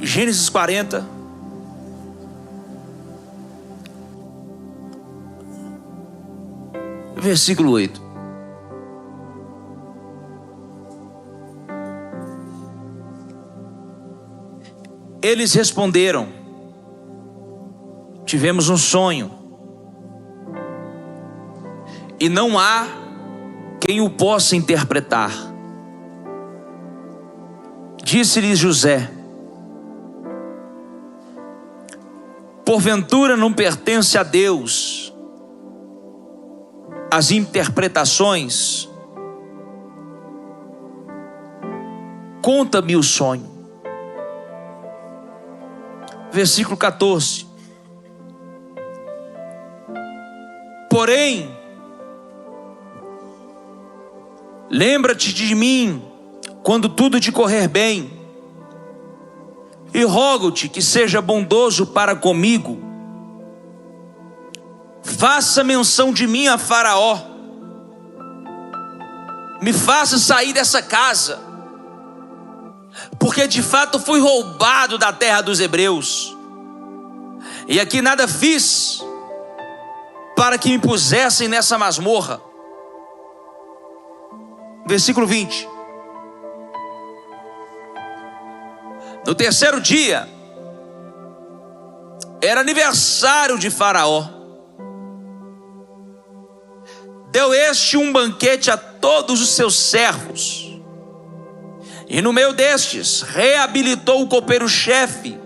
Gênesis 40. Versículo 8. Eles responderam: tivemos um sonho, e não há quem o possa interpretar. Disse-lhes José: porventura não pertence a Deus as interpretações? Conta-me o sonho. Versículo 14. Porém, lembra-te de mim quando tudo te correr bem, e rogo-te que seja bondoso para comigo. Faça menção de mim a Faraó, me faça sair dessa casa, porque de fato fui roubado da terra dos hebreus, e aqui nada fiz para que me pusessem nessa masmorra. Versículo 20. No terceiro dia, era aniversário de Faraó. Deu este um banquete a todos os seus servos, e no meio destes reabilitou o copeiro-chefe.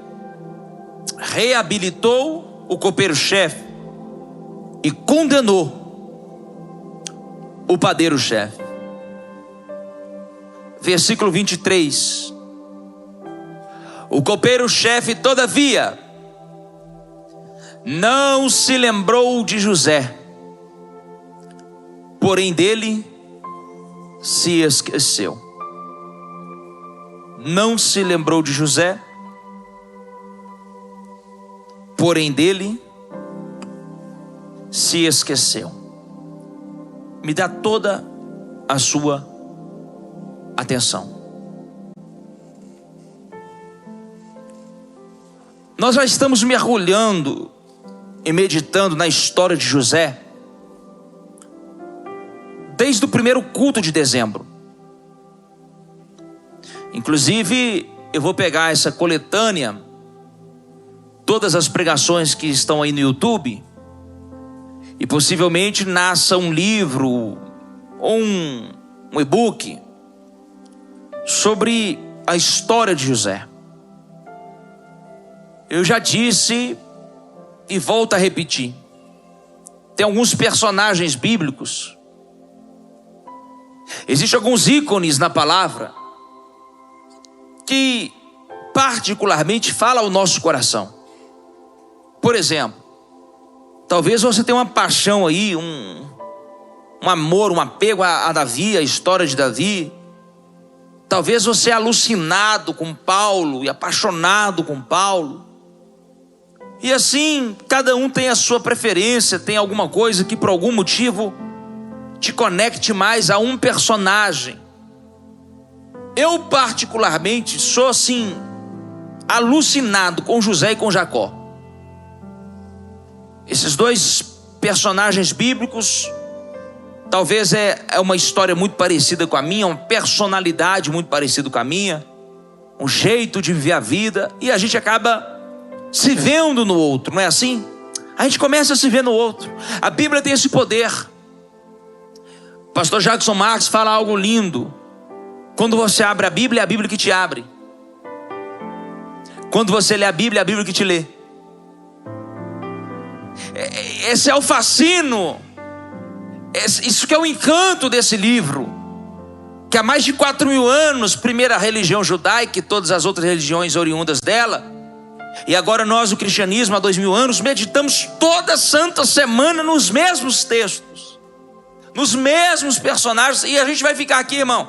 E condenou o padeiro-chefe. Versículo 23. O copeiro-chefe, todavia, não se lembrou de José, porém dele se esqueceu. Não se lembrou de José, porém dele se esqueceu. Me dá toda a sua atenção. Nós já estamos mergulhando e meditando na história de José desde o primeiro culto de dezembro. Inclusive, eu vou pegar essa coletânea, todas as pregações que estão aí no YouTube, e possivelmente nasça um livro ou um e-book sobre a história de José. Eu já disse e volto a repetir: tem alguns personagens bíblicos, existem alguns ícones na palavra que particularmente falam ao nosso coração. Por exemplo, talvez você tenha uma paixão aí, um amor, um apego a Davi, a história de Davi. Talvez você é alucinado com Paulo e apaixonado com Paulo. E assim, cada um tem a sua preferência, tem alguma coisa que por algum motivo te conecte mais a um personagem. Eu particularmente sou assim, alucinado com José e com Jacó. Esses dois personagens bíblicos, talvez é uma história muito parecida com a minha, uma personalidade muito parecida com a minha, um jeito de viver a vida, e a gente acaba se vendo no outro, não é assim? A gente começa a se ver no outro. A Bíblia tem esse poder. O pastor Jackson Marques fala algo lindo: quando você abre a Bíblia, é a Bíblia que te abre. Quando você lê a Bíblia, é a Bíblia que te lê. Esse é o fascínio, isso que é o encanto desse livro, que há mais de 4.000 anos, primeiro a religião judaica e todas as outras religiões oriundas dela, e agora nós, o cristianismo, há 2.000 anos, meditamos toda santa semana nos mesmos textos, nos mesmos personagens, e a gente vai ficar aqui, irmão,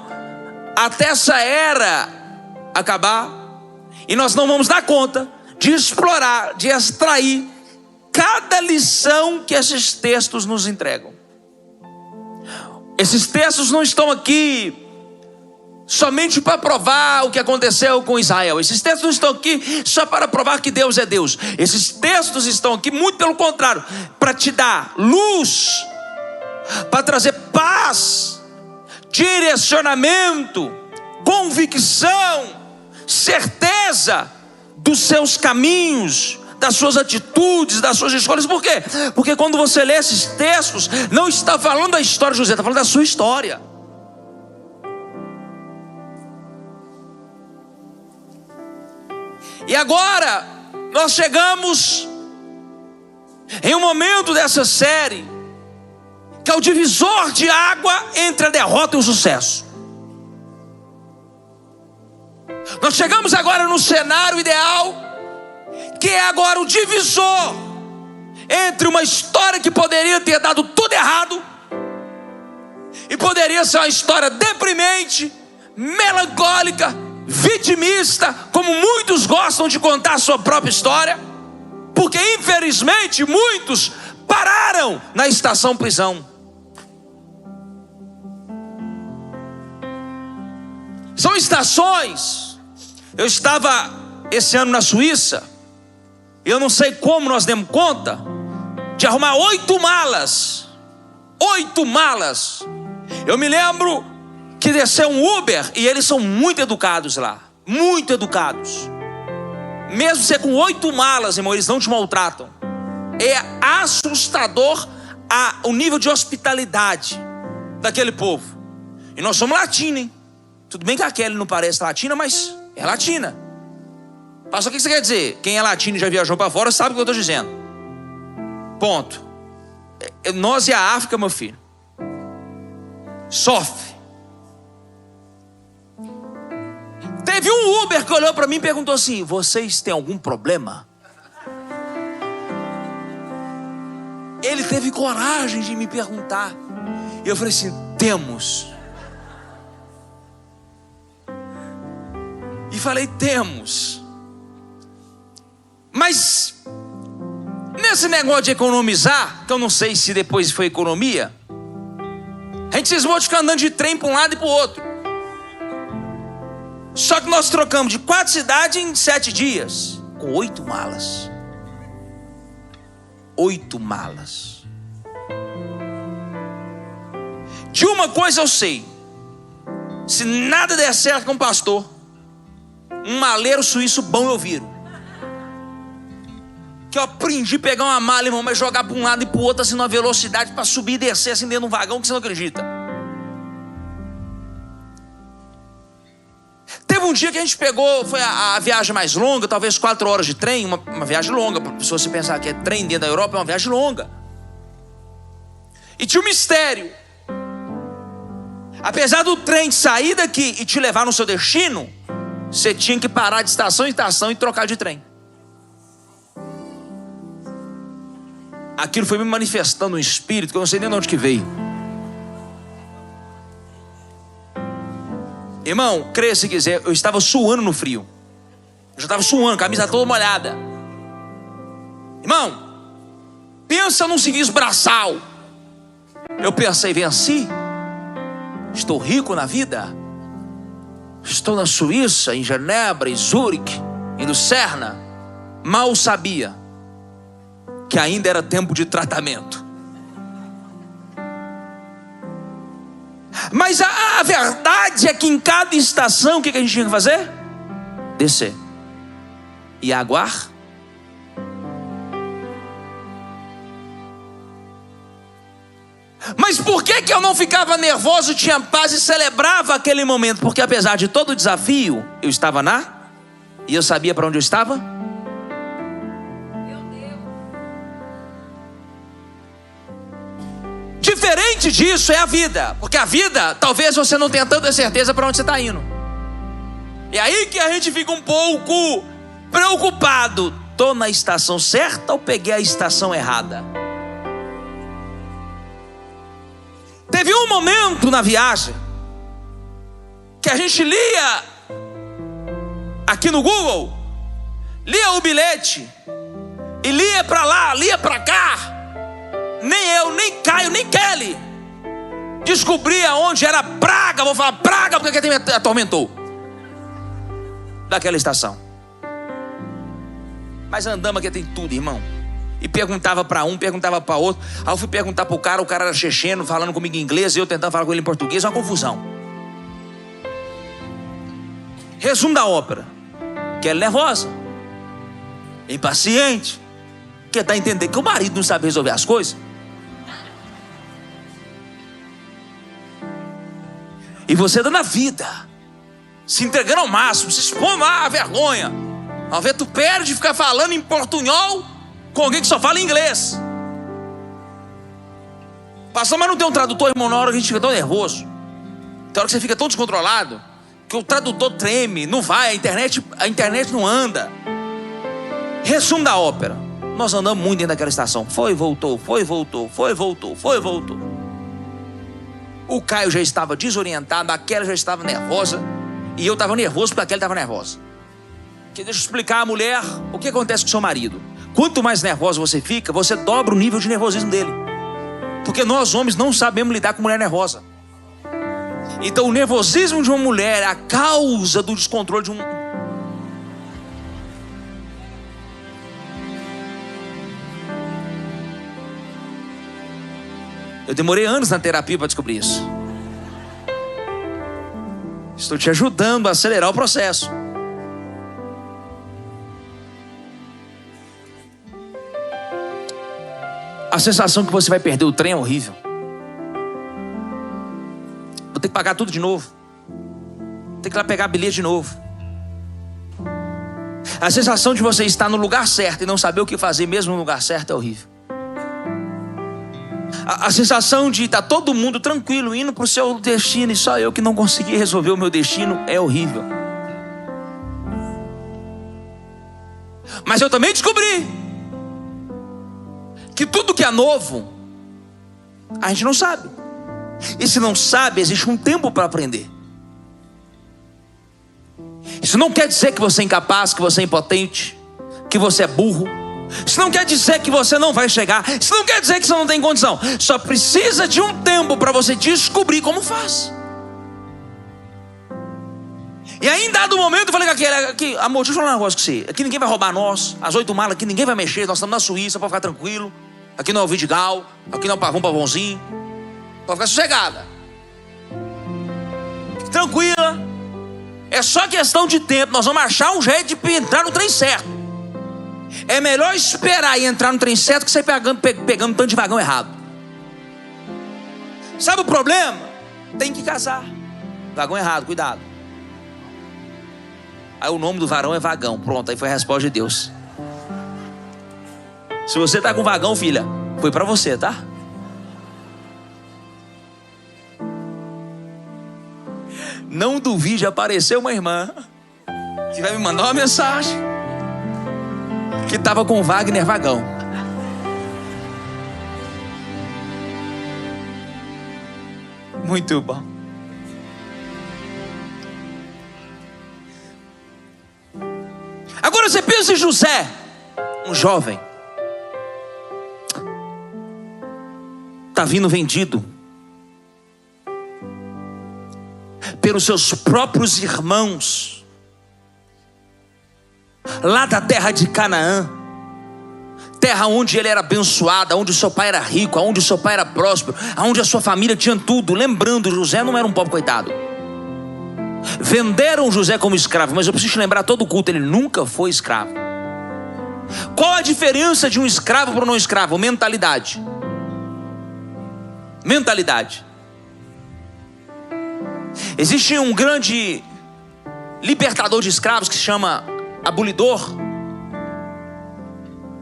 até essa era acabar, e nós não vamos dar conta de explorar, de extrair cada lição que esses textos nos entregam. Esses textos não estão aqui somente para provar o que aconteceu com Israel. Esses textos não estão aqui só para provar que Deus é Deus. Esses textos estão aqui, muito pelo contrário, para te dar luz, para trazer paz, direcionamento, convicção, certeza dos seus caminhos, das suas atitudes, das suas escolhas. Por quê? Porque quando você lê esses textos, não está falando da história de José, está falando da sua história. E agora nós chegamos em um momento dessa série que é o divisor de água entre a derrota e o sucesso. Nós chegamos agora no cenário ideal, que é agora o divisor entre uma história que poderia ter dado tudo errado e poderia ser uma história deprimente, melancólica, vitimista, como muitos gostam de contar a sua própria história, porque infelizmente muitos pararam na estação prisão. São estações. Eu estava esse ano na Suíça, e eu não sei como nós demos conta de arrumar 8 malas. 8 malas. Eu me lembro que desceu um Uber, e eles são muito educados lá, muito educados. Mesmo ser com 8 malas, irmão, eles não te maltratam. É assustador o nível de hospitalidade daquele povo. E nós somos latinos, hein? Tudo bem que a Kelly não parece latina, mas é latina. Pastor, o que você quer dizer? Quem é latino e já viajou para fora sabe o que eu estou dizendo. Ponto. Nós e a África, meu filho, sofre. Teve um Uber que olhou para mim e perguntou assim: vocês têm algum problema? Ele teve coragem de me perguntar. E eu falei assim: temos. E falei: temos. Mas nesse negócio de economizar, que eu não sei se depois foi economia, a gente cismou de ficar andando de trem para um lado e para o outro. Só que nós trocamos de 4 cidades em 7 dias, com 8 malas. 8 malas. De uma coisa eu sei: se nada der certo com o pastor, um maleiro suíço bom eu viro. Que eu aprendi a pegar uma mala, irmão, mas jogar para um lado e para o outro assim, numa velocidade, para subir e descer assim dentro de um vagão que você não acredita. Teve um dia que a gente pegou, foi a viagem mais longa, talvez 4 horas de trem, uma viagem longa. Se você pensar que é trem dentro da Europa, é uma viagem longa. E tinha um mistério. Apesar do trem sair daqui e te levar no seu destino, você tinha que parar de estação em estação e trocar de trem. Aquilo foi me manifestando no espírito, que eu não sei nem de onde que veio. Irmão, creia se quiser, eu estava suando no frio. Eu já estava suando, camisa toda molhada. Irmão, pensa num serviço braçal. Eu pensei: venci. Estou rico na vida. Estou na Suíça, em Genebra, em Zurique, em Lucerna. Mal sabia que ainda era tempo de tratamento. Mas a verdade é que em cada estação, o que a gente tinha que fazer? Descer e aguardar. Mas por que eu não ficava nervoso, tinha paz e celebrava aquele momento? Porque apesar de todo o desafio, eu estava e eu sabia para onde eu estava. Diferente disso é a vida. Porque a vida, talvez você não tenha tanta certeza para onde você está indo. E aí que a gente fica um pouco preocupado. Estou na estação certa ou peguei a estação errada? Teve um momento na viagem que a gente lia aqui no Google, lia o bilhete e lia para lá, lia para cá. Nem eu, nem Caio, nem Kelly Descobri aonde era praga, vou falar praga porque quem me atormentou daquela estação. Mas andamos aqui tem tudo, irmão. E perguntava para um, perguntava para outro. Aí eu fui perguntar para o cara era checheno, falando comigo em inglês, e eu tentando falar com ele em português, uma confusão. Resumo da ópera: que ela é nervosa, impaciente, quer dar a entender que o marido não sabe resolver as coisas. E você dando a vida, se entregando ao máximo, se expondo à vergonha. Ao ver, tu perde de ficar falando em portunhol com alguém que só fala inglês. Pastor, mas não tem um tradutor, irmão? Na hora que a gente fica tão nervoso, tem hora que você fica tão descontrolado, que o tradutor treme, não vai, a internet não anda. Resumo da ópera: nós andamos muito dentro daquela estação. Foi, voltou, foi, voltou, foi, voltou, foi, voltou. O Caio já estava desorientado, a Kelly já estava nervosa, e eu estava nervoso porque a Kelly estava nervosa. Que deixa eu explicar a mulher o que acontece com o seu marido. Quanto mais nervosa você fica, você dobra o nível de nervosismo dele. Porque nós homens não sabemos lidar com mulher nervosa. Então o nervosismo de uma mulher é a causa do descontrole de um... Eu demorei anos na terapia para descobrir isso. Estou te ajudando a acelerar o processo. A sensação que você vai perder o trem é horrível. Vou ter que pagar tudo de novo. Tem que ir lá pegar bilhete de novo. A sensação de você estar no lugar certo e não saber o que fazer mesmo no lugar certo é horrível. A sensação de estar todo mundo tranquilo, indo para o seu destino, e só eu que não consegui resolver o meu destino, é horrível. Mas eu também descobri que tudo que é novo, a gente não sabe. E se não sabe, existe um tempo para aprender. Isso não quer dizer que você é incapaz, que você é impotente, que você é burro. Isso não quer dizer que você não vai chegar. Isso não quer dizer que você não tem condição. Só precisa de um tempo para você descobrir como faz. E aí, em dado momento, eu falei com aquele: amor, deixa eu falar um negócio com você. Aqui ninguém vai roubar nós. As 8 malas aqui ninguém vai mexer. Nós estamos na Suíça, pode ficar tranquilo. Aqui não é o Vidigal, aqui não é o Pavãozinho. Pode ficar sossegada. Fique tranquila. É só questão de tempo. Nós vamos achar um jeito de entrar no trem certo. É melhor esperar e entrar no trem certo que você pegando um tanto de vagão errado. Sabe o problema? Tem que casar. Vagão errado, cuidado. Aí o nome do varão é vagão. Pronto, aí foi a resposta de Deus. Se você tá com vagão, filha, foi pra você, tá? Não duvide aparecer uma irmã que vai me mandar uma mensagem que estava com Wagner vagão. Muito bom. Agora você pensa em José, um jovem, está vindo vendido pelos seus próprios irmãos, lá da terra de Canaã, terra onde ele era abençoado, onde o seu pai era rico, onde o seu pai era próspero, onde a sua família tinha tudo. Lembrando, José não era um pobre coitado. Venderam José como escravo, mas eu preciso te lembrar todo culto, ele nunca foi escravo. Qual a diferença de um escravo para um não escravo? Mentalidade. Mentalidade. Existe um grande libertador de escravos que se chama Abulidor,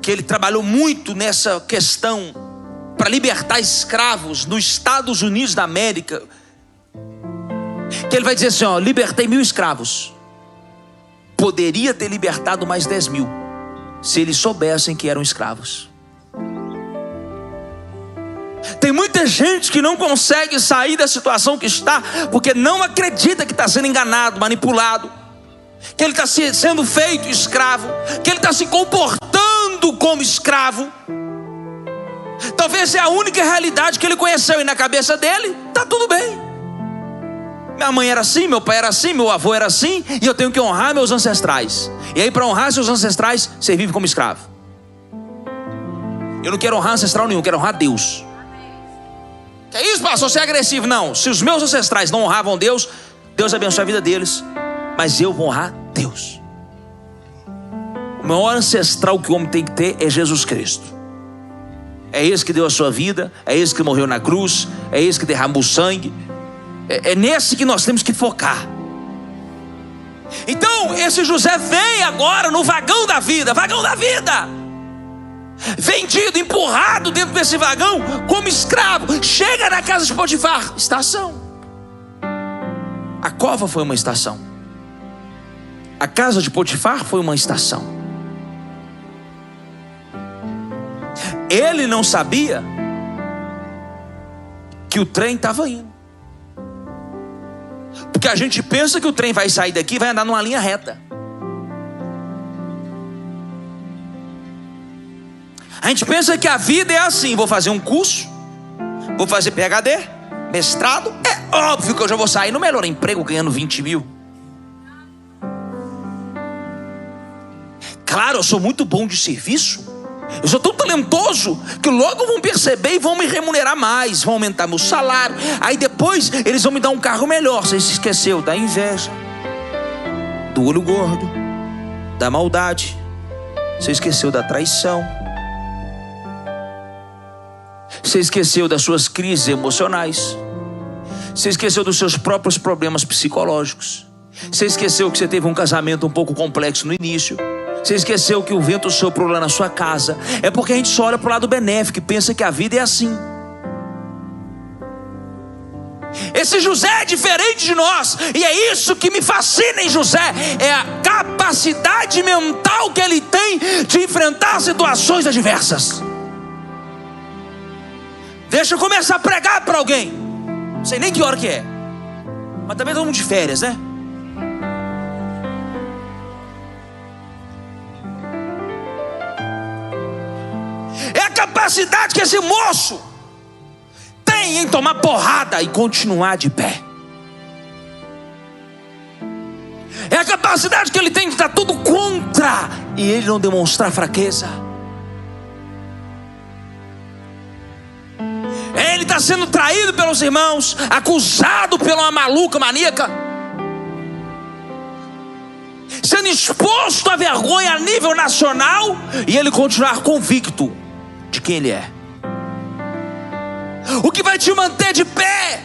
que ele trabalhou muito nessa questão para libertar escravos nos Estados Unidos da América. Que ele vai dizer assim, ó: libertei 1000 escravos. Poderia ter libertado mais 10.000 se eles soubessem que eram escravos. Tem muita gente que não consegue sair da situação que está, porque não acredita que está sendo enganado, manipulado, que ele está sendo feito escravo, que ele está se comportando como escravo. Talvez é a única realidade que ele conheceu, e na cabeça dele está tudo bem. Minha mãe era assim, meu pai era assim, meu avô era assim, e eu tenho que honrar meus ancestrais. E aí, para honrar seus ancestrais, você vive como escravo. Eu não quero honrar ancestral nenhum, eu quero honrar Deus. Que é isso, pastor? Você é agressivo? Não, se os meus ancestrais não honravam Deus, Deus abençoe a vida deles, mas eu vou honrar Deus. O maior ancestral que o homem tem que ter é Jesus Cristo. É esse que deu a sua vida, é esse que morreu na cruz, é esse que derramou sangue. É nesse que nós temos que focar. Então esse José vem agora no vagão da vida, vendido, empurrado dentro desse vagão como escravo. Chega na casa de Potifar, estação. A cova foi uma estação, a casa de Potifar foi uma estação. Ele não sabia que o trem estava indo. Porque a gente pensa que o trem vai sair daqui e vai andar numa linha reta. A gente pensa que a vida é assim: vou fazer um curso, vou fazer PhD, mestrado. É óbvio que eu já vou sair no melhor emprego ganhando 20 mil. Claro, eu sou muito bom de serviço, eu sou tão talentoso que logo vão perceber e vão me remunerar mais, vão aumentar meu salário. Aí depois eles vão me dar um carro melhor. Você se esqueceu da inveja, do olho gordo, da maldade. Você esqueceu da traição. Você esqueceu das suas crises emocionais. Você esqueceu dos seus próprios problemas psicológicos. Você esqueceu que você teve um casamento um pouco complexo no início. Você esqueceu que o vento soprou lá na sua casa. É porque a gente só olha para o lado benéfico e pensa que a vida é assim. Esse José é diferente de nós, e é isso que me fascina em José. É a capacidade mental que ele tem de enfrentar situações adversas. Deixa eu começar a pregar para alguém. Não sei nem que hora que é, mas também todo mundo de férias, né? É a capacidade que esse moço tem em tomar porrada e continuar de pé. É a capacidade que ele tem de estar tudo contra e ele não demonstrar fraqueza. Ele está sendo traído pelos irmãos, acusado pela uma maluca maníaca, sendo exposto à vergonha a nível nacional, e ele continuar convicto de quem ele é. O que vai te manter de pé,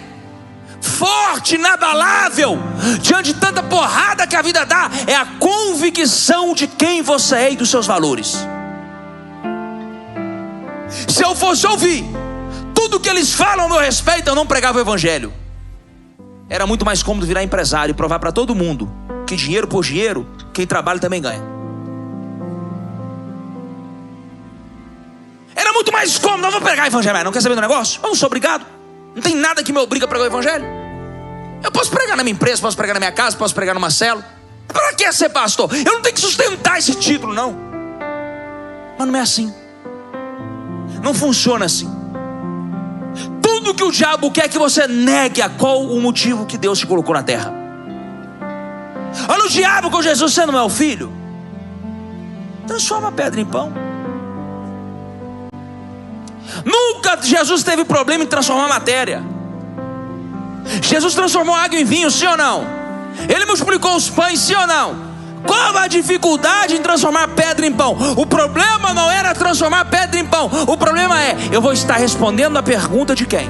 forte, inabalável, diante de tanta porrada que a vida dá, é a convicção de quem você é e dos seus valores. Se eu fosse ouvir tudo que eles falam a meu respeito, eu não pregava o evangelho. Era muito mais cômodo virar empresário e provar para todo mundo que dinheiro por dinheiro, quem trabalha também ganha. Era muito mais cômodo. Não vou pregar o evangelho, não quer saber do negócio? Eu não sou obrigado. Não tem nada que me obriga a pregar o evangelho. Eu posso pregar na minha empresa, posso pregar na minha casa, posso pregar numa célula. Para que ser pastor? Eu não tenho que sustentar esse título, não. Mas não é assim. Não funciona assim. Tudo que o diabo quer que você negue a qual o motivo que Deus te colocou na terra. Olha o diabo com Jesus: você não é o filho? Transforma a pedra em pão. Nunca Jesus teve problema em transformar matéria. Jesus transformou água em vinho, sim ou não? Ele multiplicou os pães, sim ou não? Qual a dificuldade em transformar pedra em pão? O problema não era transformar pedra em pão. O problema é: eu vou estar respondendo a pergunta de quem?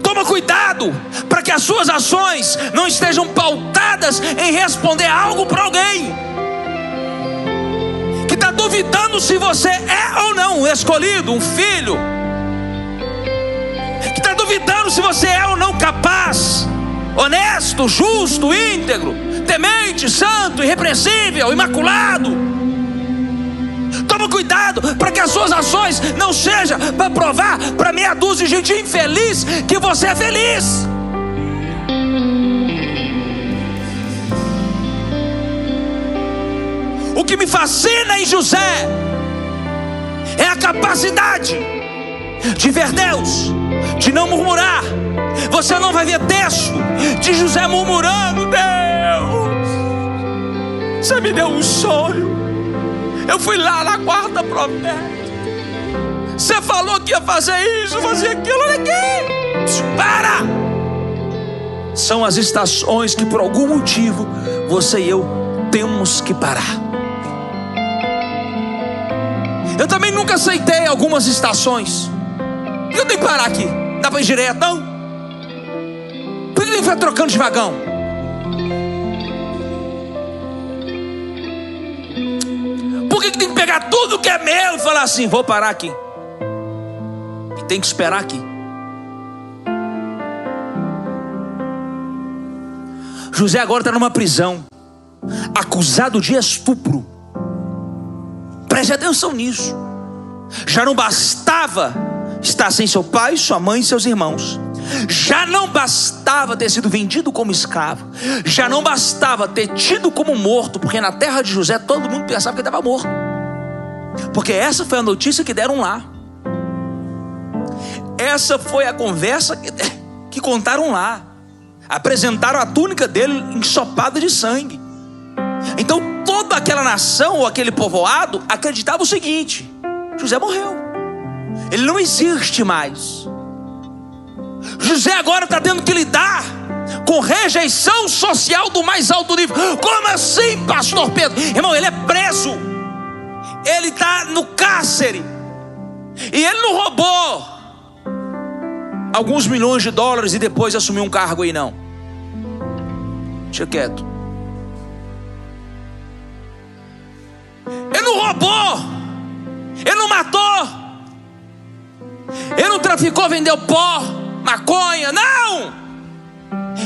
Toma cuidado para que as suas ações não estejam pautadas em responder algo para alguém que está duvidando se você é ou não um escolhido, um filho, que está duvidando se você é ou não capaz, honesto, justo, íntegro, temente, santo, irrepreensível, imaculado. Toma cuidado para que as suas ações não sejam para provar para meia dúzia de gente infeliz que você é feliz. O que me fascina em José é a capacidade de ver Deus, de não murmurar. Você não vai ver texto de José murmurando: Deus, você me deu um sonho, eu fui lá na quarta profeta, você falou que ia fazer isso, fazer aquilo. Olha aqui, para! São as estações que por algum motivo você e eu temos que parar. Eu também nunca aceitei algumas estações. Por que eu tenho que parar aqui? Dá para ir direto, não? Por que eu tenho que ficar trocando de vagão? Por que tem que pegar tudo que é meu e falar assim: vou parar aqui? E tem que esperar aqui. José agora está numa prisão, acusado de estupro. Preste atenção nisso. Já não bastava estar sem seu pai, sua mãe e seus irmãos. Já não bastava ter sido vendido como escravo. Já não bastava ter tido como morto, porque na terra de José todo mundo pensava que ele estava morto, porque essa foi a notícia que deram lá. Essa foi a conversa que contaram lá. Apresentaram a túnica dele ensopada de sangue. Então toda aquela nação, ou aquele povoado, acreditava o seguinte: José morreu, ele não existe mais. José agora está tendo que lidar com rejeição social do mais alto nível. Como assim, pastor Pedro? Irmão, ele é preso, ele está no cárcere, e ele não roubou alguns milhões de dólares e depois assumiu um cargo aí, não. Deixa quieto. Ele não roubou, ele não matou, ele não traficou, vendeu pó, maconha, não.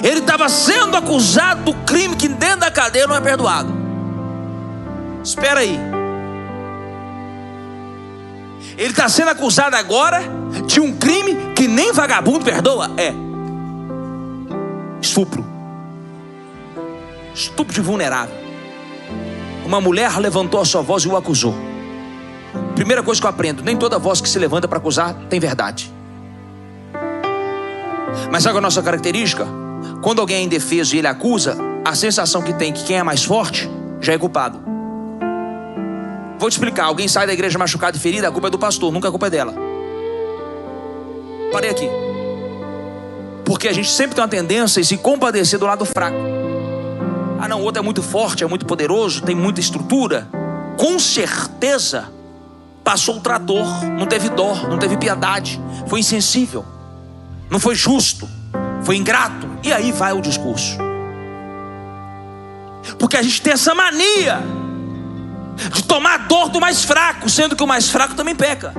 Ele estava sendo acusado do crime que dentro da cadeia não é perdoado. Espera aí. Ele está sendo acusado agora de um crime que nem vagabundo perdoa. É estupro. Estupro de vulnerável. Uma mulher levantou a sua voz e o acusou. Primeira coisa que eu aprendo: nem toda voz que se levanta para acusar tem verdade. Mas sabe a nossa característica? Quando alguém é indefeso e ele acusa, a sensação que tem que quem é mais forte já é culpado. Vou te explicar: alguém sai da igreja machucado e ferido, a culpa é do pastor, nunca a culpa é dela. Parei aqui. Porque a gente sempre tem uma tendência a se compadecer do lado fraco. Ah não, o outro é muito forte, é muito poderoso, tem muita estrutura. Com certeza passou o trator, não teve dó, não teve piedade, foi insensível, não foi justo, foi ingrato. E aí vai o discurso. Porque a gente tem essa mania de tomar a dor do mais fraco, sendo que o mais fraco também peca,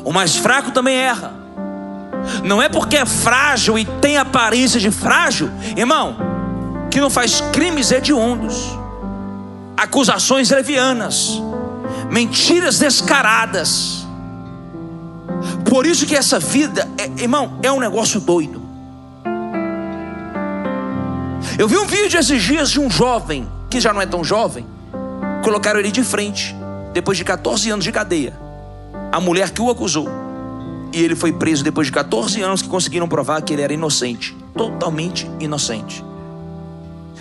o mais fraco também erra. Não é porque é frágil e tem aparência de frágil, irmão, que não faz crimes hediondos, acusações levianas, mentiras descaradas. Por isso que essa vida, irmão, é um negócio doido. Eu vi um vídeo esses dias de um jovem, que já não é tão jovem, colocaram ele de frente, depois de 14 anos de cadeia, a mulher que o acusou, e ele foi preso depois de 14 anos que conseguiram provar que ele era inocente, totalmente inocente.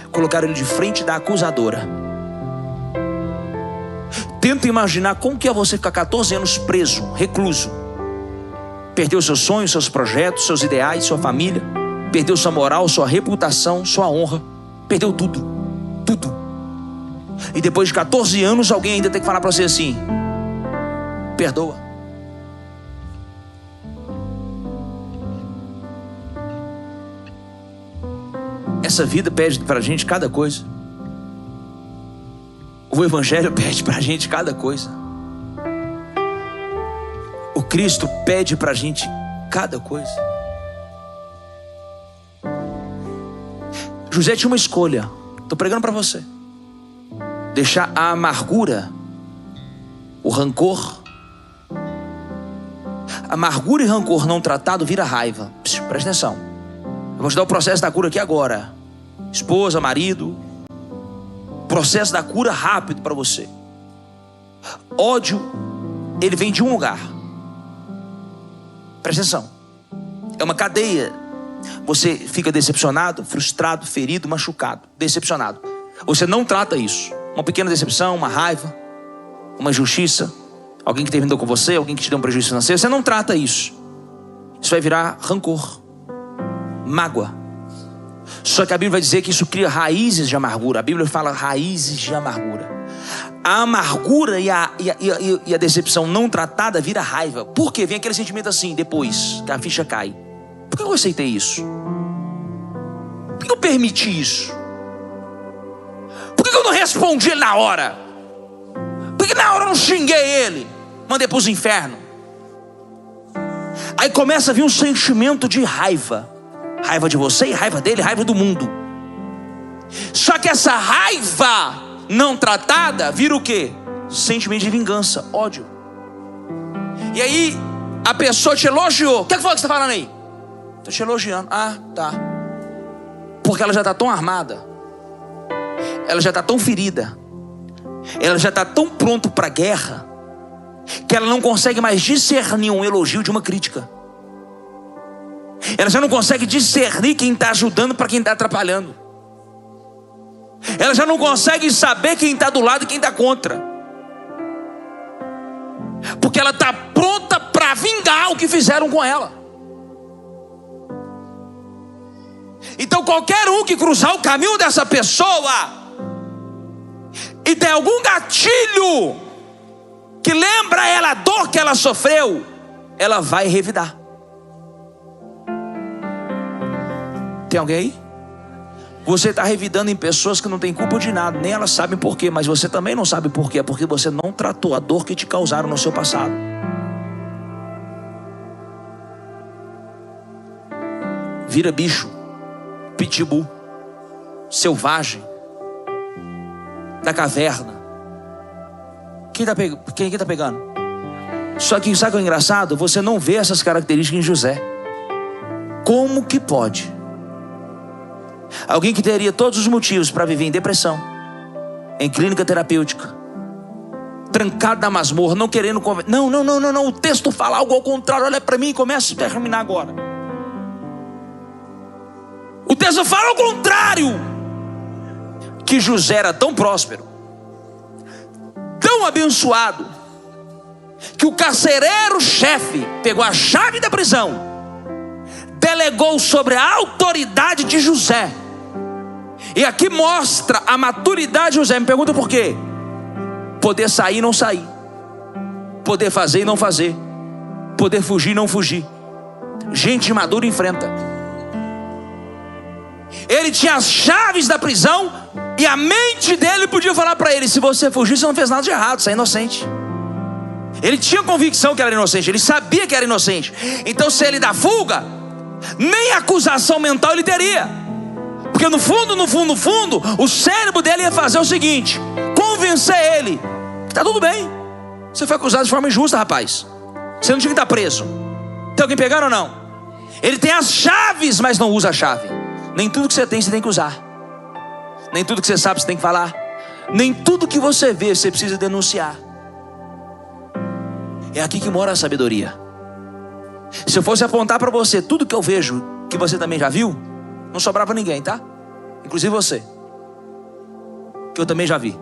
Colocaram ele de frente da acusadora. Tenta imaginar como que é você ficar 14 anos preso, recluso. Perdeu seus sonhos, seus projetos, seus ideais, sua família. Perdeu sua moral, sua reputação, sua honra. Perdeu tudo, tudo. E depois de 14 anos alguém ainda tem que falar para você assim: perdoa. Essa vida pede pra gente cada coisa. O Evangelho pede pra gente cada coisa. O Cristo pede pra gente cada coisa. José tinha uma escolha. Estou pregando para você. Deixar a amargura, o rancor. Amargura e rancor não tratado vira raiva. Presta atenção. Eu vou te dar o processo da cura aqui agora. Esposa, marido, processo da cura rápido para você. Ódio, ele vem de um lugar. Presta atenção. É uma cadeia. Você fica decepcionado, frustrado, ferido, machucado, decepcionado. Você não trata isso. Uma pequena decepção, uma raiva, uma injustiça, alguém que terminou com você, alguém que te deu um prejuízo financeiro, você não trata isso. Isso vai virar rancor, mágoa. Só que a Bíblia vai dizer que isso cria raízes de amargura. A Bíblia fala raízes de amargura. A amargura e a decepção não tratada vira raiva. Por quê? Vem aquele sentimento assim, depois que a ficha cai. Por que eu aceitei isso? Por que eu permiti isso? Por que eu não respondi ele na hora? Por que na hora eu não xinguei ele? Mandei para os infernos. Aí começa a vir um sentimento de raiva. Raiva de você, raiva dele, raiva do mundo. Só que essa raiva não tratada vira o quê? Sentimento de vingança, ódio. E aí a pessoa te elogiou. O que foi que você está falando aí? Estou te elogiando. Ah, tá. Porque ela já está tão armada, ela já está tão ferida, ela já está tão pronta para a guerra, que ela não consegue mais discernir um elogio de uma crítica. Ela já não consegue discernir quem está ajudando para quem está atrapalhando. Ela já não consegue saber quem está do lado e quem está contra. Porque ela está pronta para vingar o que fizeram com ela. Então qualquer um que cruzar o caminho dessa pessoa e der algum gatilho que lembra ela a dor que ela sofreu, ela vai revidar. Tem alguém aí? Você está revidando em pessoas que não têm culpa de nada, nem elas sabem por quê, mas você também não sabe por quê. É porque você não tratou a dor que te causaram no seu passado. Vira bicho, pitbull, selvagem, da caverna. Quem está pegando? Só que sabe o que é engraçado? Você não vê essas características em José. Como que pode? Alguém que teria todos os motivos para viver em depressão, em clínica terapêutica, trancado na masmorra, não querendo conversar. Não, o texto fala algo ao contrário. Olha para mim e começa a terminar agora. O texto fala ao contrário. Que José era tão próspero, tão abençoado, que o carcereiro-chefe pegou a chave da prisão, delegou sobre a autoridade de José. E aqui mostra a maturidade de José. Me pergunta por quê? Poder sair e não sair, poder fazer e não fazer, poder fugir e não fugir. Gente madura enfrenta. Ele tinha as chaves da prisão e a mente dele podia falar para ele: se você fugir, você não fez nada de errado, você é inocente. Ele tinha convicção que era inocente, ele sabia que era inocente. Então se ele dá fuga, nem acusação mental ele teria. Porque no fundo, o cérebro dele ia fazer o seguinte: convencer ele que tá tudo bem. Você foi acusado de forma injusta, rapaz. Você não tinha que estar preso. Tem alguém pegando ou não? Ele tem as chaves, mas não usa a chave. Nem tudo que você tem, você tem que usar. Nem tudo que você sabe, você tem que falar. Nem tudo que você vê, você precisa denunciar. É aqui que mora a sabedoria. Se eu fosse apontar para você tudo que eu vejo, que você também já viu, não sobrava ninguém, tá? Inclusive você, que eu também já vi.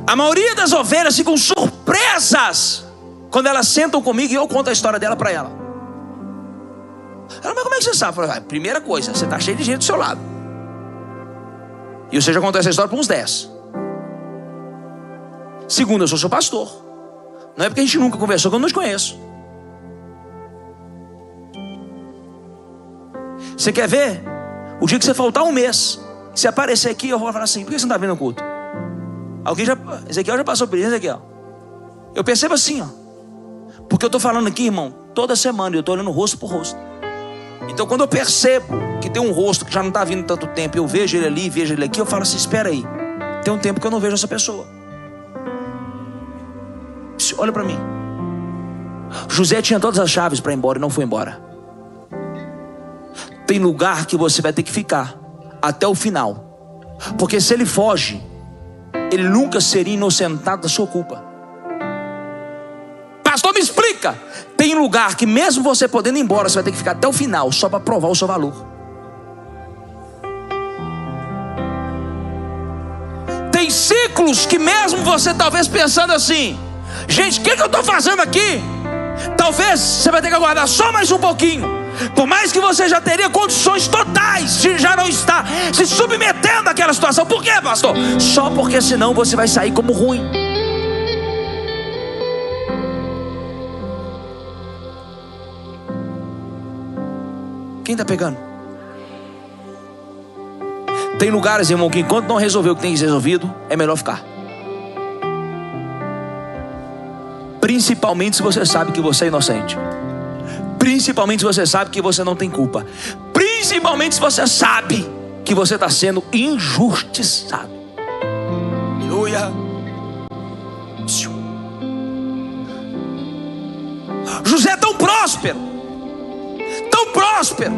A maioria das ovelhas ficam surpresas quando elas sentam comigo e eu conto a história dela para ela. Ela: mas como é que você sabe? Eu falo: primeira coisa, você está cheio de gente do seu lado. E você já contou essa história para uns 10. Segundo, eu sou seu pastor. Não é porque a gente nunca conversou que eu não te conheço. Você quer ver? O dia que você faltar um mês, se aparecer aqui, eu vou falar assim: por que você não está vindo no culto? Ezequiel já passou por isso, Ezequiel. Eu percebo assim, ó. Porque eu estou falando aqui, irmão, toda semana eu estou olhando rosto por rosto. Então quando eu percebo que tem um rosto que já não está vindo tanto tempo, eu vejo ele ali, vejo ele aqui, eu falo assim: espera aí, tem um tempo que eu não vejo essa pessoa. Olha para mim. José tinha todas as chaves para ir embora e não foi embora. Tem lugar que você vai ter que ficar até o final. Porque se ele foge, ele nunca seria inocentado da sua culpa. Pastor, me explica. Tem lugar que mesmo você podendo ir embora, você vai ter que ficar até o final, só para provar o seu valor. Tem ciclos que mesmo você talvez pensando assim: gente, o que eu estou fazendo aqui? Talvez você vai ter que aguardar só mais um pouquinho. Por mais que você já teria condições totais de já não estar se submetendo àquela situação. Por quê, pastor? Só porque senão você vai sair como ruim. Quem está pegando? Tem lugares, irmão, que enquanto não resolveu o que tem que ser resolvido, é melhor ficar. Principalmente se você sabe que você é inocente. Principalmente se você sabe que você não tem culpa. Principalmente se você sabe que você está sendo injustiçado. Aleluia. José é tão próspero. Tão próspero.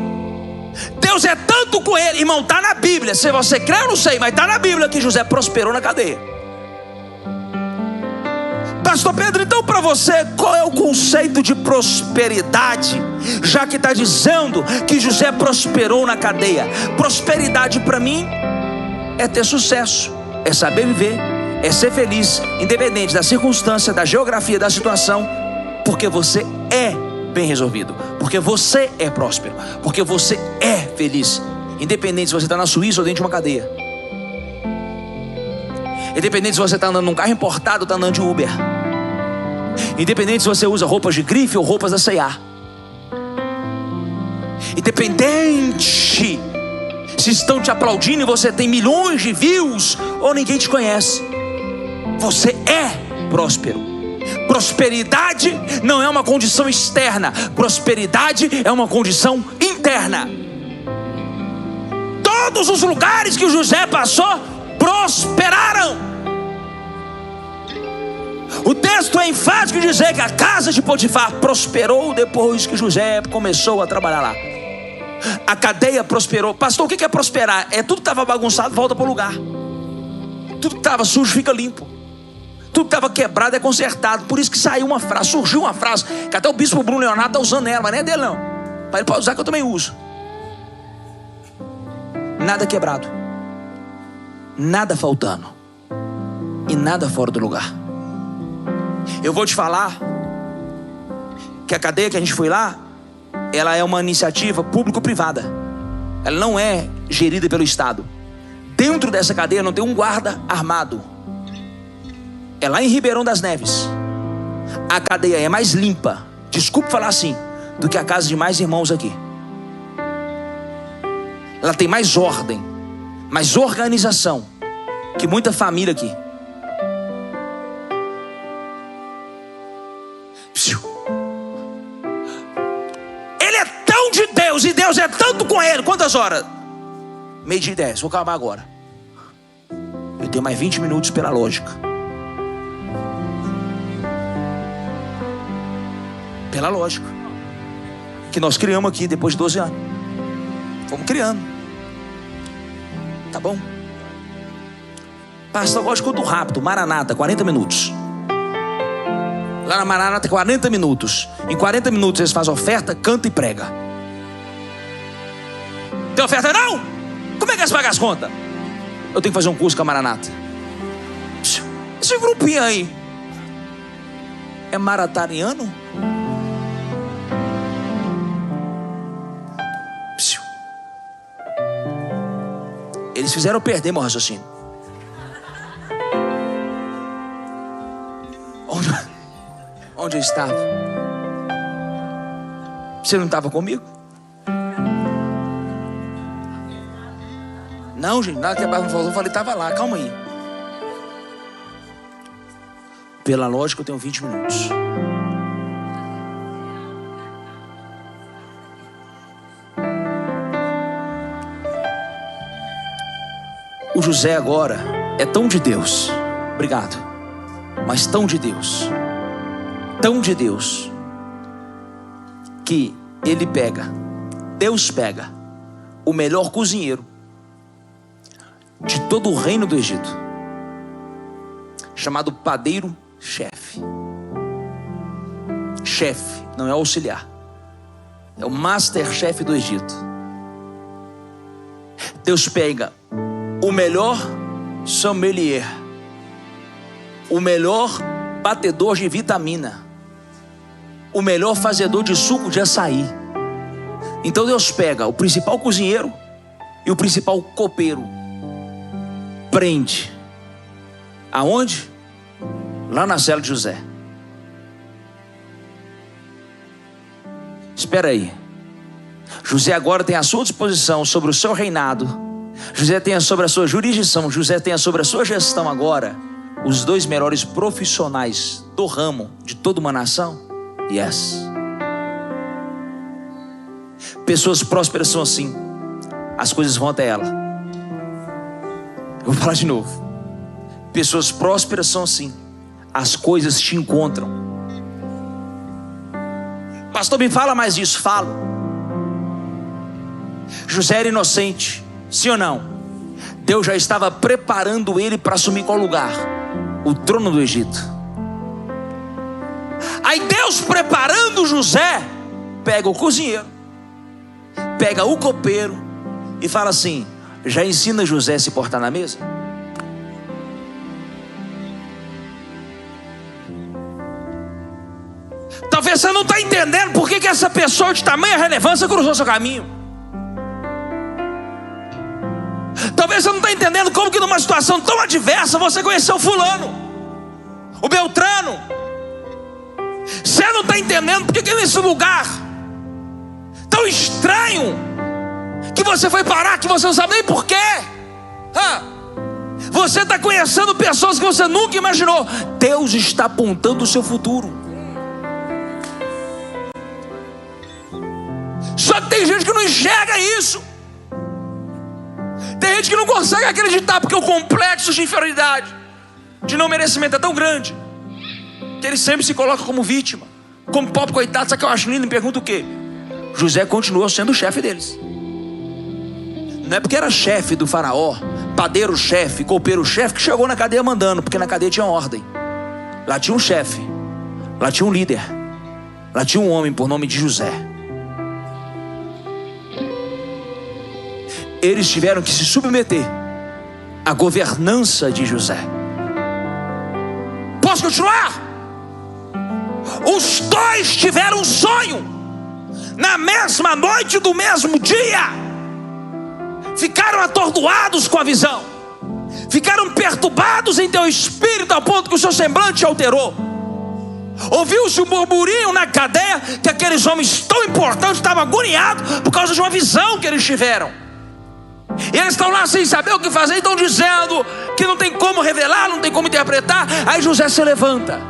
Deus é tanto com ele. Irmão, está na Bíblia. Se você crê, eu não sei, mas está na Bíblia que José prosperou na cadeia. Pastor Pedro, então para você, qual é o conceito de prosperidade? Já que está dizendo que José prosperou na cadeia. Prosperidade para mim é ter sucesso, é saber viver, é ser feliz, independente da circunstância, da geografia, da situação, porque você é bem resolvido, porque você é próspero, porque você é feliz, independente se você está na Suíça ou dentro de uma cadeia, independente se você está andando num carro importado ou está andando de Uber, independente se você usa roupas de grife ou roupas da C&A, independente se estão te aplaudindo e você tem milhões de views ou ninguém te conhece, você é próspero. Prosperidade não é uma condição externa, prosperidade é uma condição interna. Todos os lugares que José passou prosperaram. O texto é enfático em dizer que a casa de Potifar prosperou depois que José começou a trabalhar lá. A cadeia prosperou. Pastor, o que é prosperar? É tudo que estava bagunçado volta para o lugar. Tudo que estava sujo fica limpo. Tudo que estava quebrado é consertado. Por isso que saiu uma frase, surgiu uma frase que até o bispo Bruno Leonardo está usando ela, mas não é dele não. Mas ele pode usar, que eu também uso. Nada quebrado, nada faltando e nada fora do lugar. Eu vou te falar que a cadeia que a gente foi lá, ela é uma iniciativa público-privada. Ela não é gerida pelo Estado. Dentro dessa cadeia não tem um guarda armado. É lá em Ribeirão das Neves. A cadeia é mais limpa, desculpe falar assim, do que a casa de mais irmãos aqui. Ela tem mais ordem, mais organização que muita família aqui. Ele é tão de Deus e Deus é tanto com ele. Quantas horas? 12:10, vou acabar agora. Eu tenho mais 20 minutos pela lógica. Pela lógica que nós criamos aqui depois de 12 anos. Fomos criando. Tá bom? Pastor, eu gosto de culto rápido. Maranata, 40 minutos. Lá na Maranata, 40 minutos. Em 40 minutos eles fazem oferta, canta e prega. Tem oferta não? Como é que eles pagam as contas? Eu tenho que fazer um curso com a Maranata. Esse grupinho aí é maratariano? Eles fizeram eu perder meu raciocínio. Onde eu estava? Você não estava comigo? Não, gente, nada que a Bárbara falou, eu falei, estava lá, calma aí. Pela lógica, eu tenho 20 minutos. O José agora é tão de Deus, obrigado, mas tão de Deus, que ele pega, Deus pega o melhor cozinheiro de todo o reino do Egito, chamado padeiro-chefe. Chefe, não é auxiliar, é o master-chefe do Egito. Deus pega o melhor sommelier, o melhor batedor de vitamina, o melhor fazedor de suco de açaí. Então Deus pega o principal cozinheiro e o principal copeiro, prende. Aonde? Lá na cela de José. Espera aí. José agora tem à sua disposição sobre o seu reinado. José tem sobre a sua jurisdição. José tem sobre a sua gestão agora os 2 melhores profissionais do ramo de toda uma nação. Yes. Pessoas prósperas são assim. As coisas vão até ela. Eu vou falar de novo. Pessoas prósperas são assim. As coisas te encontram. Pastor, me fala mais disso. Falo. José era inocente, sim ou não? Deus já estava preparando ele para assumir qual lugar? O trono do Egito. Aí Deus preparando José, pega o cozinheiro, pega o copeiro e fala assim: já ensina José a se portar na mesa? Talvez você não está entendendo por que essa pessoa de tamanha relevância cruzou seu caminho. Talvez você não está entendendo como que numa situação tão adversa você conheceu o fulano, o Beltrano. Você não está entendendo porque que nesse lugar tão estranho que você foi parar, que você não sabe nem porquê. Você está conhecendo pessoas que você nunca imaginou. Deus está apontando o seu futuro. Só que tem gente que não enxerga isso. Tem gente que não consegue acreditar, porque o complexo de inferioridade, de não merecimento é tão grande, que ele sempre se coloca como vítima, como pobre coitado. Sabe o que eu acho lindo? Me pergunta o quê? José continuou sendo o chefe deles. Não é porque era chefe do faraó, padeiro-chefe, copeiro-chefe, que chegou na cadeia mandando, porque na cadeia tinha ordem. Lá tinha um chefe, lá tinha um líder, lá tinha um homem por nome de José. Eles tiveram que se submeter à governança de José. Posso continuar? Os 2 tiveram um sonho na mesma noite do mesmo dia. Ficaram atordoados com a visão, ficaram perturbados em teu espírito, ao ponto que o seu semblante alterou. Ouviu-se um murmurinho na cadeia, que aqueles homens tão importantes estavam agoniados por causa de uma visão que eles tiveram. E eles estão lá sem saber o que fazer, estão dizendo que não tem como revelar, não tem como interpretar. Aí José se levanta,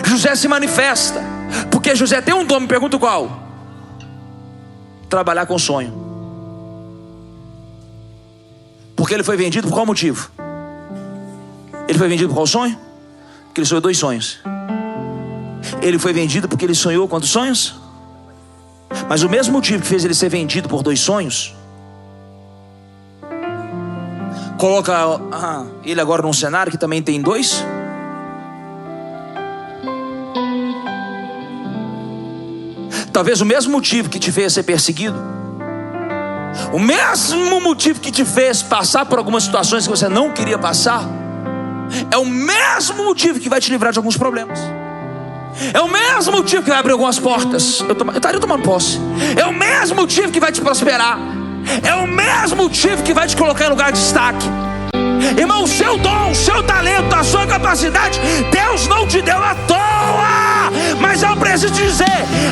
José se manifesta, porque José tem um dom. Me pergunto qual? Trabalhar com sonho. Porque ele foi vendido por qual motivo? Ele foi vendido por qual sonho? Porque ele sonhou 2 sonhos. Ele foi vendido porque ele sonhou quantos sonhos? Mas o mesmo motivo que fez ele ser vendido por 2 sonhos, coloca ele agora num cenário que também tem 2. Talvez o mesmo motivo que te fez ser perseguido, o mesmo motivo que te fez passar por algumas situações que você não queria passar, é o mesmo motivo que vai te livrar de alguns problemas. É o mesmo motivo que vai abrir algumas portas. Eu estaria tomando posse. É o mesmo motivo que vai te prosperar. É o mesmo motivo que vai te colocar em lugar de destaque. Irmão, o seu dom, o seu talento, a sua capacidade, Deus não te deu à toa. Mas eu preciso dizer,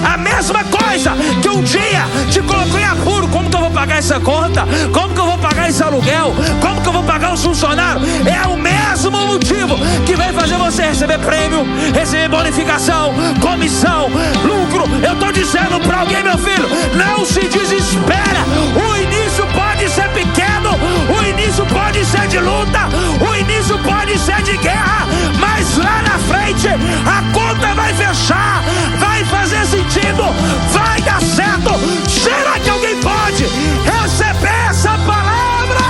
a mesma coisa que um dia te colocou em apuro. Como que eu vou pagar essa conta? Como que eu vou pagar esse aluguel? Como que eu vou pagar os funcionários? É o mesmo motivo que vai fazer você receber prêmio, receber bonificação, comissão, lucro. Eu estou dizendo para alguém, meu filho, não se desespera. O início pode ser pequeno, o início pode ser de luta, o início pode ser de guerra, mas lá na frente a conta vai fechar, vai fazer sentido, vai dar certo. Será que alguém pode receber essa palavra?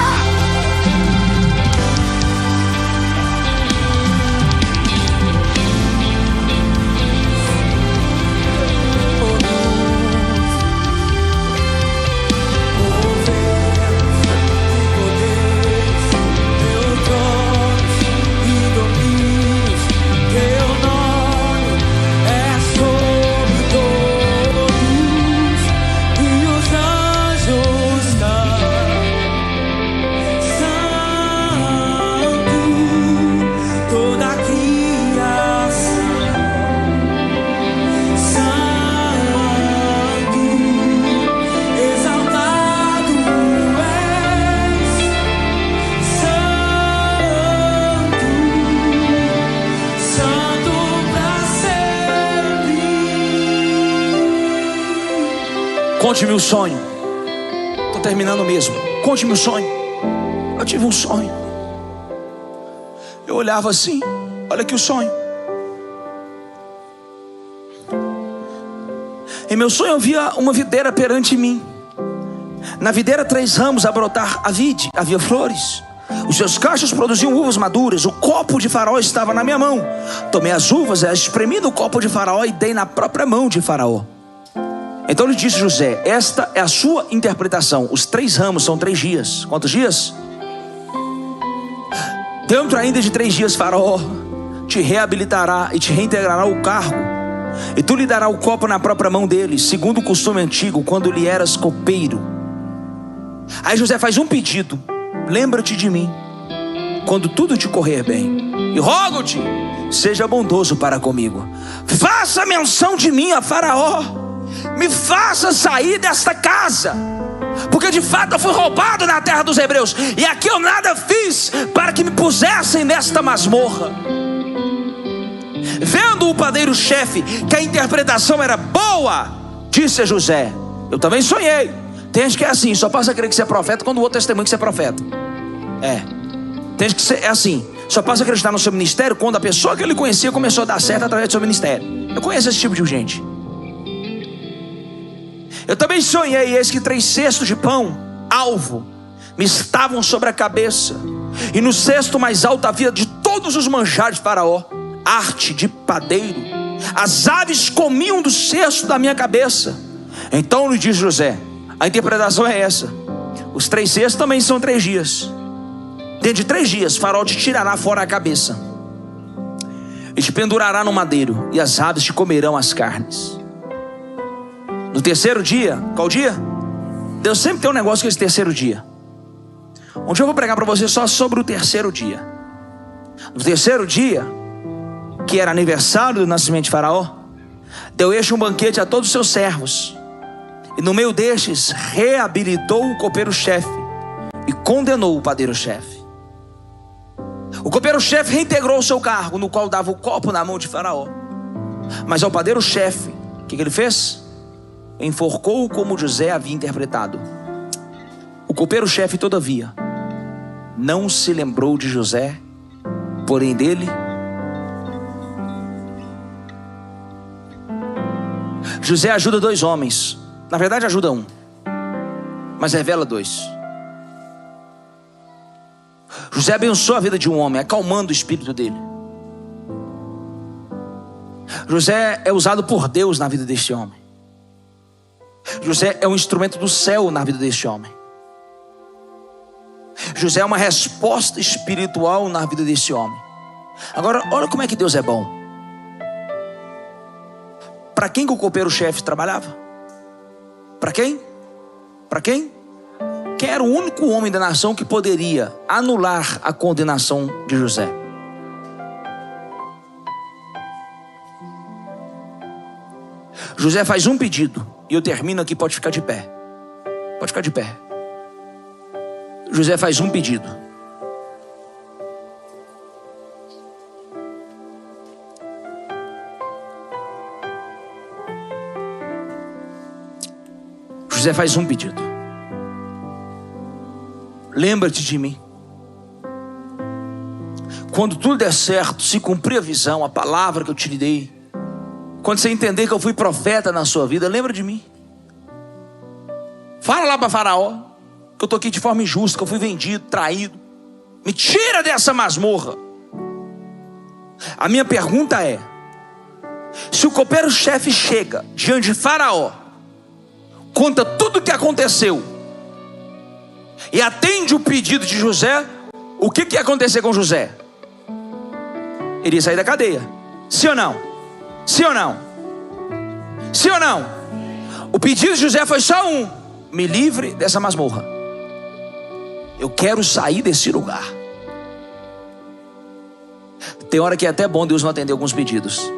Conte-me o sonho. Estou terminando mesmo. Conte-me o sonho. Eu tive um sonho. Eu olhava assim, olha aqui o sonho. Em meu sonho eu via uma videira perante mim. Na videira 3 ramos a brotar a vide, havia flores. Os seus cachos produziam uvas maduras. O copo de Faraó estava na minha mão. Tomei as uvas, espremi no copo de Faraó e dei na própria mão de Faraó. Então lhe disse José: esta é a sua interpretação. Os 3 ramos são 3 dias. Quantos dias? Dentro ainda de 3 dias Faraó te reabilitará e te reintegrará o cargo, e tu lhe darás o copo na própria mão dele, segundo o costume antigo, quando lhe eras copeiro. Aí José faz um pedido: lembra-te de mim quando tudo te correr bem, e rogo-te, seja bondoso para comigo. Faça menção de mim a Faraó, me faça sair desta casa, porque de fato eu fui roubado na terra dos hebreus, e aqui eu nada fiz para que me pusessem nesta masmorra. Vendo o padeiro-chefe que a interpretação era boa, disse a José: eu também sonhei. Tem gente que é assim, só passa a crer que você é profeta quando o outro testemunha que você é profeta. Tem gente que é assim, só passa a acreditar no seu ministério quando a pessoa que ele conhecia começou a dar certo através do seu ministério. Eu conheço esse tipo de gente. Eu também sonhei, e eis que 3 cestos de pão, alvo, me estavam sobre a cabeça, e no cesto mais alto havia de todos os manjares de Faraó, arte de padeiro. As aves comiam do cesto da minha cabeça. Então lhe disse José: a interpretação é essa. Os 3 cestos também são 3 dias. Dentro de 3 dias Faraó te tirará fora a cabeça e te pendurará no madeiro, e as aves te comerão as carnes. No terceiro dia, qual dia? Deus sempre tem um negócio com esse terceiro dia. Um dia eu vou pregar para você só sobre o terceiro dia. No terceiro dia, que era aniversário do nascimento de Faraó, deu um banquete a todos os seus servos, e no meio destes reabilitou o copeiro-chefe e condenou o padeiro-chefe. O copeiro-chefe reintegrou o seu cargo, no qual dava o copo na mão de Faraó. Mas ao padeiro-chefe, o que ele fez? Enforcou-o como José havia interpretado. O copeiro-chefe, todavia, não se lembrou de José, porém dele. José ajuda 2 homens. Na verdade ajuda 1, mas revela 2. José abençoa a vida de um homem, acalmando o espírito dele. José é usado por Deus na vida deste homem. José é um instrumento do céu na vida deste homem. José é uma resposta espiritual na vida desse homem. Agora, olha como é que Deus é bom. Para quem que o copeiro-chefe trabalhava? Para quem? Para quem? Quem era o único homem da nação que poderia anular a condenação de José? José faz um pedido, e eu termino aqui, pode ficar de pé. Pode ficar de pé. José faz um pedido. José faz um pedido: lembra-te de mim quando tudo der certo, se cumprir a visão, a palavra que eu te dei, quando você entender que eu fui profeta na sua vida, lembra de mim. Fala lá para Faraó que eu estou aqui de forma injusta, que eu fui vendido, traído. Me tira dessa masmorra. A minha pergunta é: se o copeiro-chefe chega diante de Faraó, conta tudo o que aconteceu e atende o pedido de José, o que ia acontecer com José? Ele ia sair da cadeia. Sim ou não? Sim ou não? Sim ou não? O pedido de José foi só um: me livre dessa masmorra. Eu quero sair desse lugar. Tem hora que é até bom Deus não atender alguns pedidos.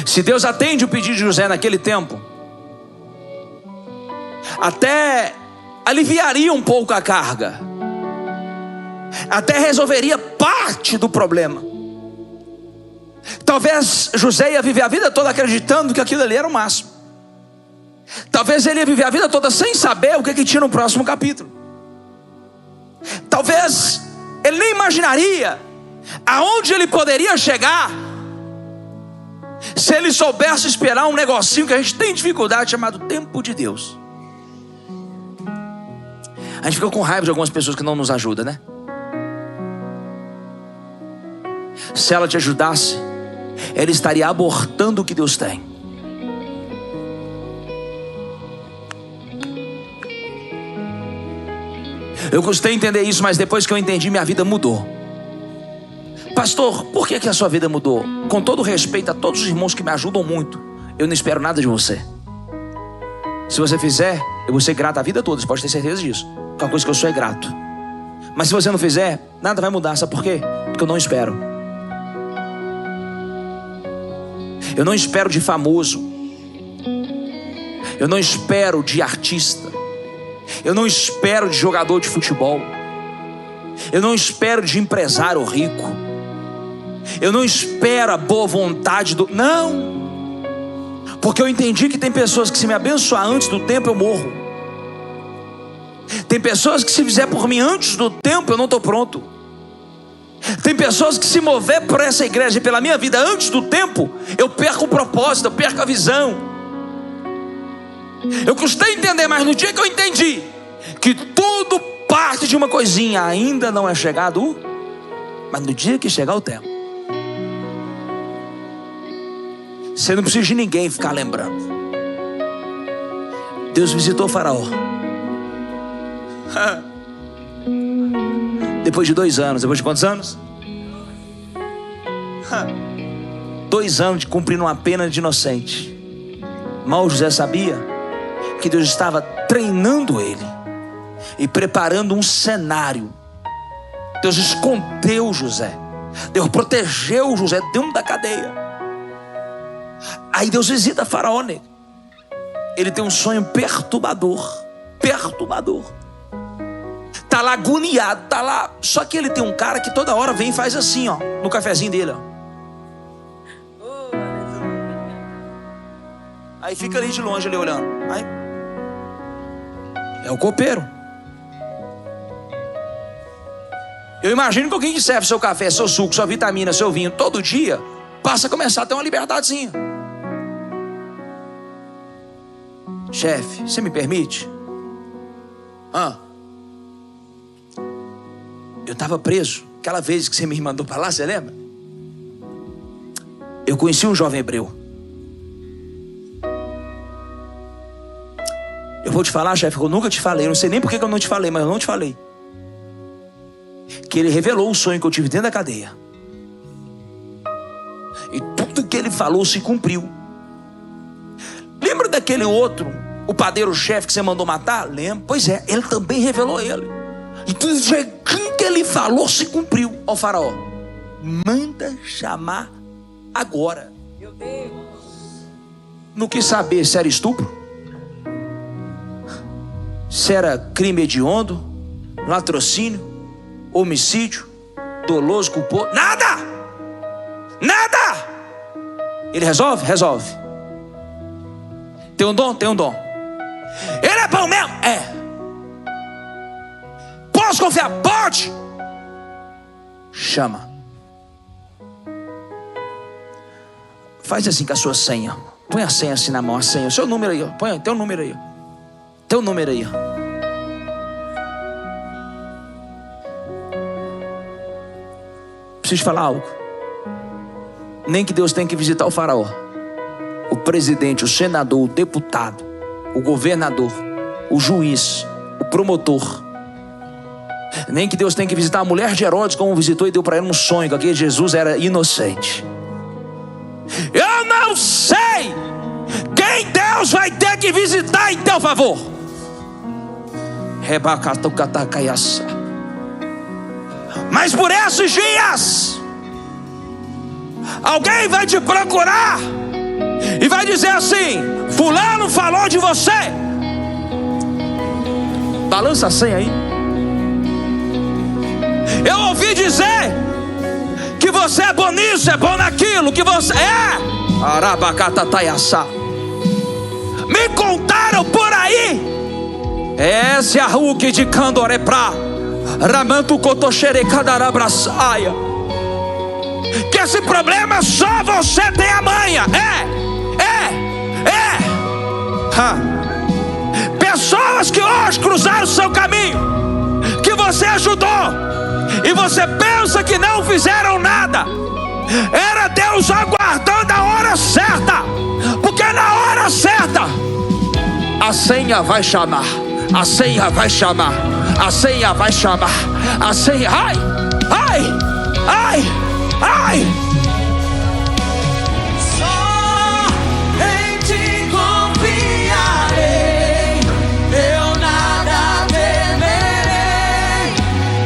Se Deus atende o pedido de José naquele tempo, até aliviaria um pouco a carga, até resolveria parte do problema. Talvez José ia viver a vida toda acreditando que aquilo ali era o máximo. Talvez ele ia viver a vida toda sem saber o que tinha no próximo capítulo. Talvez ele nem imaginaria aonde ele poderia chegar se ele soubesse esperar um negocinho que a gente tem dificuldade, chamado tempo de Deus. A gente fica com raiva de algumas pessoas que não nos ajudam, né? Se ela te ajudasse, ela estaria abortando o que Deus tem. Eu custei entender isso, mas depois que eu entendi, minha vida mudou. Pastor, por que a sua vida mudou? Com todo respeito a todos os irmãos que me ajudam muito, eu não espero nada de você. Se você fizer, eu vou ser grato a vida toda, você pode ter certeza disso. Que é uma coisa que eu sou grato. Mas se você não fizer, nada vai mudar, sabe por quê? Porque eu não espero. Eu não espero de famoso. Eu não espero de artista. Eu não espero de jogador de futebol. Eu não espero de empresário rico. Eu não espero a boa vontade do... Não. Porque eu entendi que tem pessoas que se me abençoar antes do tempo eu morro. Tem pessoas que se fizer por mim antes do tempo eu não estou pronto. Tem pessoas que se mover por essa igreja e pela minha vida antes do tempo, eu perco o propósito, eu perco a visão. Eu custei entender, mas no dia que eu entendi que tudo parte de uma coisinha, ainda não é chegado, mas no dia que chegar o tempo, você não precisa de ninguém ficar lembrando. Deus visitou Faraó. Depois de 2 anos, depois de quantos anos? 2 anos de cumprindo uma pena de inocente. Mal José sabia que Deus estava treinando ele e preparando um cenário. Deus escondeu José, Deus protegeu José dentro da cadeia. Aí Deus visita Faraó nele. Ele tem um sonho perturbador. Tá lá agoniado, tá lá. Só que ele tem um cara que toda hora vem e faz assim, ó, no cafezinho dele, ó. Aí fica ali de longe, ali olhando. Aí é o copeiro. Eu imagino que alguém que serve seu café, seu suco, sua vitamina, seu vinho todo dia, passa a começar a ter uma liberdadezinha. Chefe, você me permite? Eu estava preso aquela vez que você me mandou para lá, você lembra? Eu conheci um jovem hebreu. Eu vou te falar, chefe, eu nunca te falei. Eu não sei nem por que eu não te falei, mas eu não te falei. Que ele revelou o sonho que eu tive dentro da cadeia. E tudo que ele falou se cumpriu. Lembra daquele outro, o padeiro-chefe que você mandou matar? Lembra? Pois é, ele também revelou ele. E tudo que ele falou se cumpriu. Ó Faraó, manda chamar agora. Meu Deus. Não quis saber se era estupro, se era crime hediondo, latrocínio, homicídio, doloso, culposo. Nada. Ele resolve? Resolve. Tem um dom? Tem um dom. Ele é bom mesmo? É. Posso confiar? Pode. Chama. Faz assim com a sua senha. Põe a senha assim na mão, a senha. O seu número aí, ó. Põe, tem um número aí. Tem um número aí, ó. Preciso falar algo. Nem que Deus tenha que visitar o faraó, o presidente, o senador, o deputado, o governador, o juiz, o promotor. Nem que Deus tenha que visitar a mulher de Herodes, como visitou e deu para ele um sonho, que aquele Jesus era inocente. Eu não sei quem Deus vai ter que visitar em teu favor. Mas por esses dias alguém vai te procurar e vai dizer assim: fulano falou de você. Balança a senha aí. Eu ouvi dizer que que você é bom nisso, é bom naquilo, que você é. Me contaram por aí. Essa é a Hulk de Candoreprá, Ramanto Cotoxere Cadarabraçaia, que esse problema só você tem a manha. Pessoas que hoje cruzaram o seu caminho, que você ajudou, e você pensa que não fizeram nada. Era Deus aguardando a hora certa, porque na hora certa a senha vai chamar, a senha vai chamar, a senha vai chamar, a senha. Ai, ai, ai, ai. Só em ti confiarei, eu nada temerei,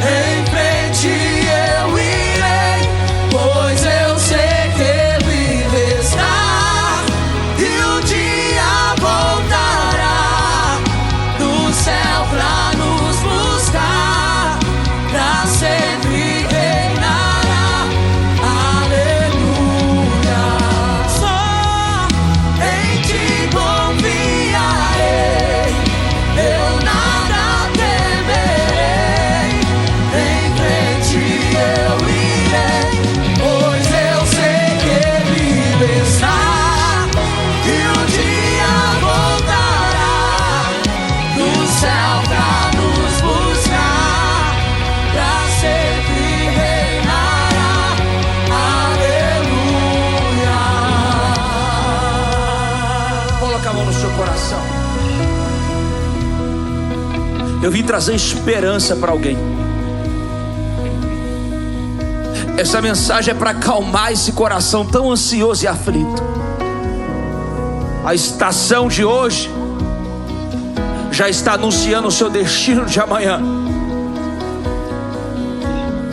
em frente eu irei, pois eu sei que vive está, e o dia voltará do céu pra nos buscar, pra sempre reinará. Aleluia. Só em ti confiarei, eu nada temerei, em frente eu irei, pois eu sei que vive está, e o dia voltará do céu pra nos buscar, pra sempre reinará. Aleluia. Coloca a mão no seu coração. Eu vim trazer esperança para alguém. Essa mensagem é para acalmar esse coração tão ansioso e aflito. A estação de hoje já está anunciando o seu destino de amanhã.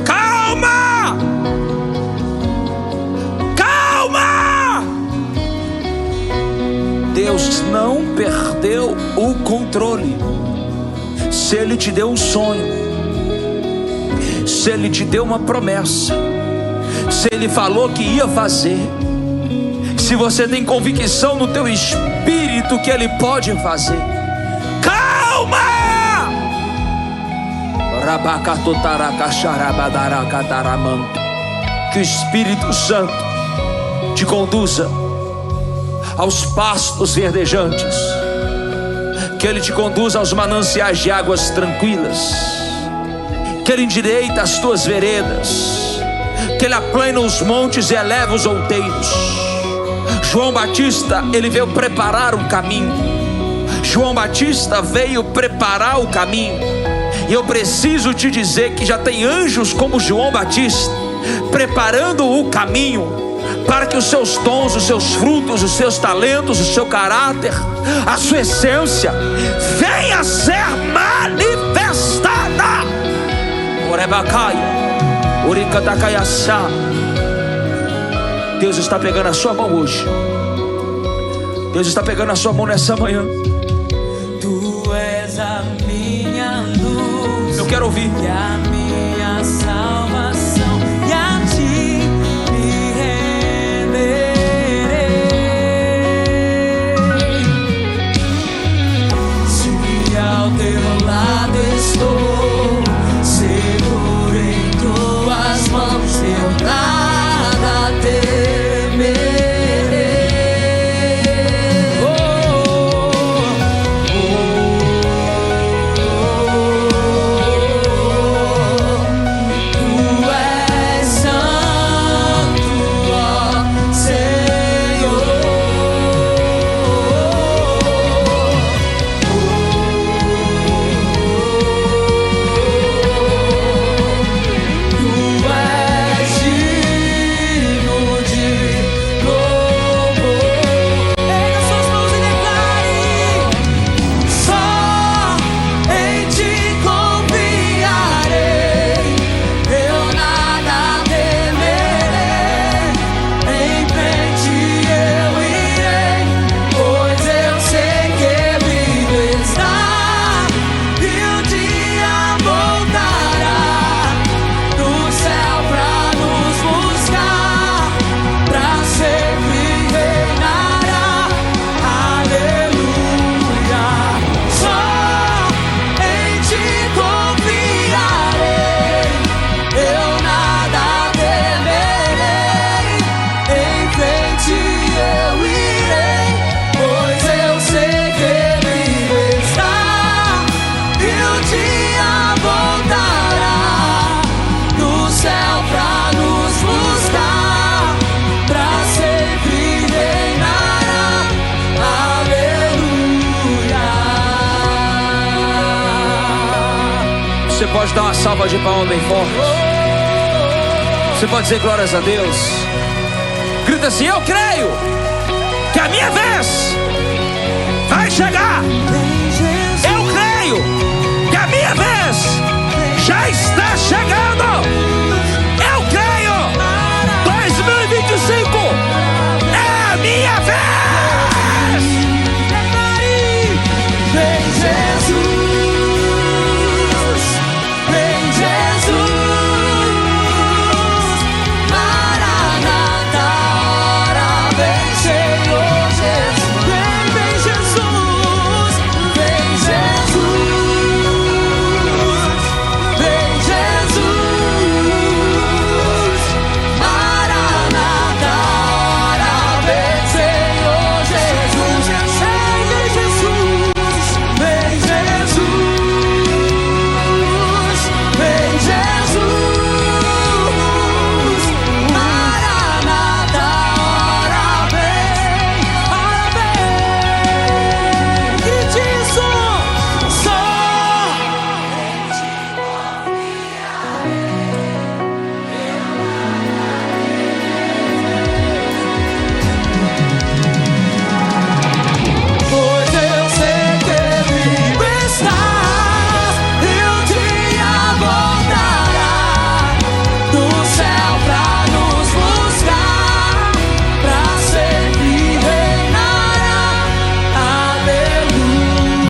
Calma! Calma! Deus não perdeu o controle. Se Ele te deu um sonho, se Ele te deu uma promessa, se Ele falou que ia fazer, se você tem convicção no teu espírito que Ele pode fazer, calma! Que o Espírito Santo te conduza aos pastos verdejantes, que Ele te conduza aos mananciais de águas tranquilas, que Ele endireita as tuas veredas, que Ele aplana os montes e eleva os outeiros. João Batista, ele veio preparar um caminho. João Batista veio preparar o caminho. E eu preciso te dizer que já tem anjos como João Batista preparando o caminho para que os seus dons, os seus frutos, os seus talentos, o seu caráter, a sua essência venha a ser manifestada. Deus está pegando a sua mão hoje. Deus está pegando a sua mão nessa manhã. Tu és a minha luz, Eu quero ouvir. e a minha salvação, e a ti me renderei. Se ao teu lado estou, seguro em tuas mãos, eu nada temerei. Você pode dar uma salva de palmas bem forte. Você pode dizer glórias a Deus. Grita assim: eu creio que a minha vez vai chegar. Eu creio que a minha vez já está chegando. Eu creio. 2025 é a minha vez. Vem Jesus.